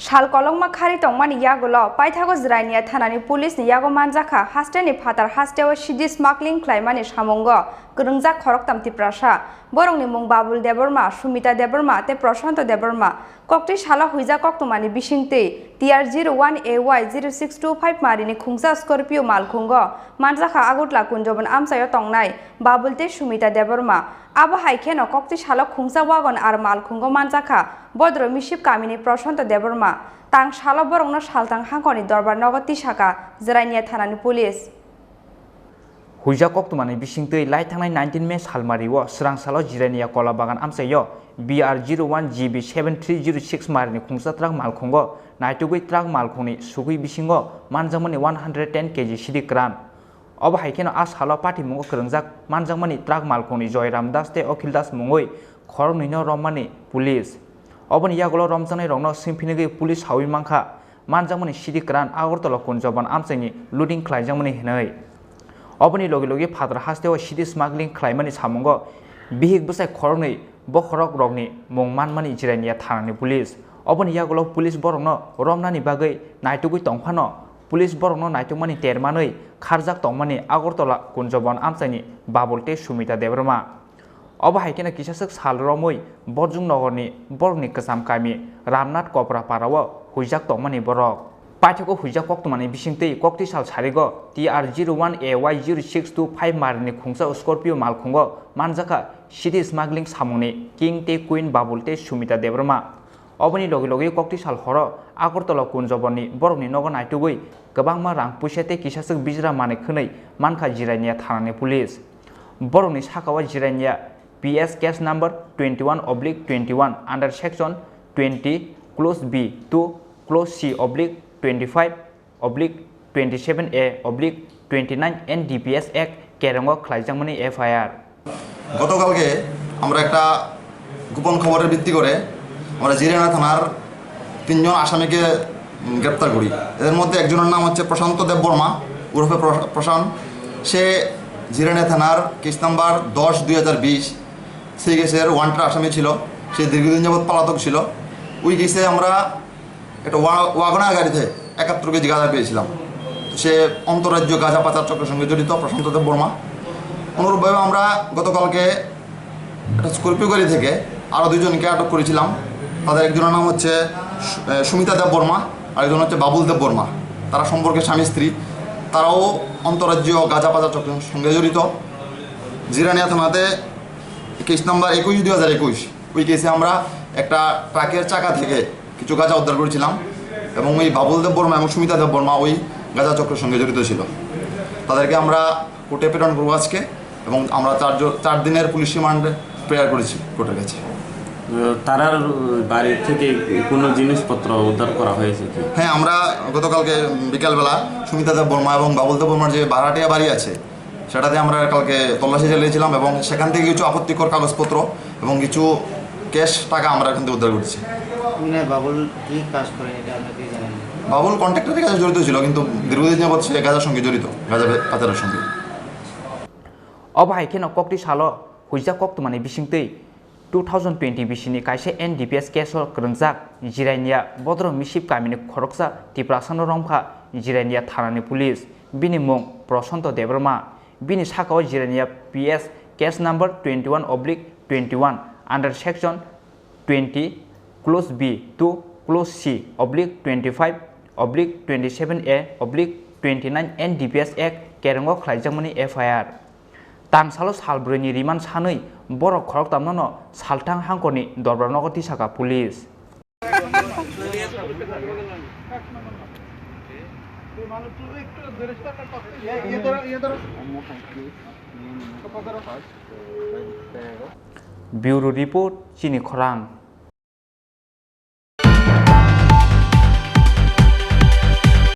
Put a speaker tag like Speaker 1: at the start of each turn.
Speaker 1: Shal kolongma khari tongmani yagulo paithago zrainiya thanani police ni yago manjaka hasteni phatar hastewa shidi smuggling claimani samongo gurungja khoroktam tiprasha borongni mung Babul Deborma Sumita Deborma te Prashanto Deborma kokti shala huija koktumani bisingte TR01AY0625 marini khungsa Scorpio malkhungo manjaka agutla kunjoban amsayo tongnai Babul te Sumita Deborma abo haikeno kokti shala khungsa wagon ar malkhungo manjaka bodro miship kamini Prashanto Deborma tang shala borongno saltang hangkoni dorbar nogoti shaka zrainiya thanani police
Speaker 2: Huija koktumani bisingtei lai thangnai 19 May salmariwo srang salo jiraniya kola bagan amsayo BR01GB7306 marini khungsa trak malkhungo naitugui trak malkhungni sugui bisingo manjangmani 110 kg shidi kran obo haikeno a salo pati mungo krengjak manjangmani trak malkhungni Joyram Das te Okhil Das mungoi khorongno romani police oboni yagulo romjanai rongno simphinigi police hawi mangkha manjangmani shidi kran Agartala kunjoban amsaini looting khlaijangmani hinai oboni logi logi phatar hastewa shidi smuggling khlaimani samungo bihik busai khornei bokhorok rogni mung manmani jiraniya thanani police oboni yagulo police borongno romnani bagai naitugui tongphano police borongno naitukmani termanei kharjak tongmani Agartala kunjoban amsaini Babul te Sumita Deborma obo haikena kisasuk salromoi Borjung Nogorni borni kasam kami Ramnath Kopra parawo huijak tongmani borok paithako huijak koktumani bisingtei kokti sal sarigo TR01AY0625 marini khungsa Scorpio malkhungo manjaka shidi smuggling samungni King te Queen Babul te Sumita Deborma oboni logi logi kokti sal horo Agartala kunjoboni borokni nogo naitugui gobangma rang puisate kisasuk bijra mane khwnei mankha jiraniya thanani police borokni sakawa jiraniya PS case number 21/21 under section 20 clause B to clause C oblique 25/27A/29 NDPS Act কেরঙ্গ খাইজাংমনি FIR
Speaker 3: গতকালকে আমরা একটা গোপন খবরের ভিত্তি করে আমরা জিরানা থানার তিনজন আসামিকে গ্রেপ্তার করি এদের মধ্যে একজনের নাম হচ্ছে প্রশান্ত দেববর্মা উর্ফে প্রশান্ত সে জিরানা থানার কেস নাম্বার 10/2020 সেই কেসের ওয়ান্টেড আসামি ছিল সে দীর্ঘদিন যাবৎ পলাতক ছিল ওই কেসে আমরা একটা ওয়াগনার গাড়িতে 71 কেজি গাঁজা পেয়েছিলাম সে অন্তরাজ্য গাঁজা পাচার চক্রের সঙ্গে জড়িত প্রশান্ত দেববর্মা অনুরূপভাবে আমরা গতকালকে একটা স্করপিও গাড়ি থেকে আরও দুজনকে আটক করেছিলাম তাদের একজনের নাম হচ্ছে সুমিতা দেববর্মা আর একজন হচ্ছে বাবুল দেববর্মা তারা সম্পর্কে স্বামী স্ত্রী তারাও অন্তরাজ্য গাঁজা পাচার চক্রের সঙ্গে জড়িত জিরানিয়া থানাতে কেস নাম্বার 21/2021 ওই কেসে আমরা একটা ট্রাকের চাকা থেকে কিছু গাঁজা উদ্ধার করেছিলাম এবং ওই বাবুল দেববর্মা এবং সুমিতা দেববর্মা ওই গাঁজা চক্রের সঙ্গে জড়িত ছিল তাদেরকে আমরা কোর্টে প্রেরণ করবো আজকে এবং আমরা 4 দিনের পুলিশ রিমান্ড প্রেয়ার করেছি কোর্টের কাছে
Speaker 4: তারার বাড়ি থেকে কোনো জিনিসপত্র উদ্ধার করা হয়েছে কি
Speaker 3: হ্যাঁ আমরা গতকালকে বিকালবেলা সুমিতা দেববর্মা এবং বাবুল দেববর্মার যে ভাড়াটিয়া বাড়ি আছে সেটাতে আমরা কালকে তল্লাশি চালিয়েছিলাম এবং সেখান থেকে কিছু আপত্তিকর কাগজপত্র এবং কিছু ক্যাশ টাকা আমরা এখান থেকে উদ্ধার করেছি
Speaker 5: বাবুল কি কাজ করে এটা আপনি কি জানেন
Speaker 3: বাবুল কন্ট্রাক্টরের কাছে জড়িত ছিল কিন্তু দীর্ঘদিন যাবৎ সে গাঁজার সঙ্গে জড়িত গাঁজা পাচারের সঙ্গে
Speaker 2: obo haikeno kokti salo huija koktumani bisingtei 2020 bisini kaise NDPS case krengjak jiraniya bodro miship kamini khoroksa tiprasano romkha jiraniya thanani police bini mung Prashanto Deborma bini sakao jiraniya PS case number 21/21 under section 20 clause B to clause C oblique 25/27A/29 NDPS Act kerongo khlaijamani FIR tang salo salbroni riman sanei borok khorok tamnono saltang hangkoni dorbarnogoti saka police Bureau report Chini Khorang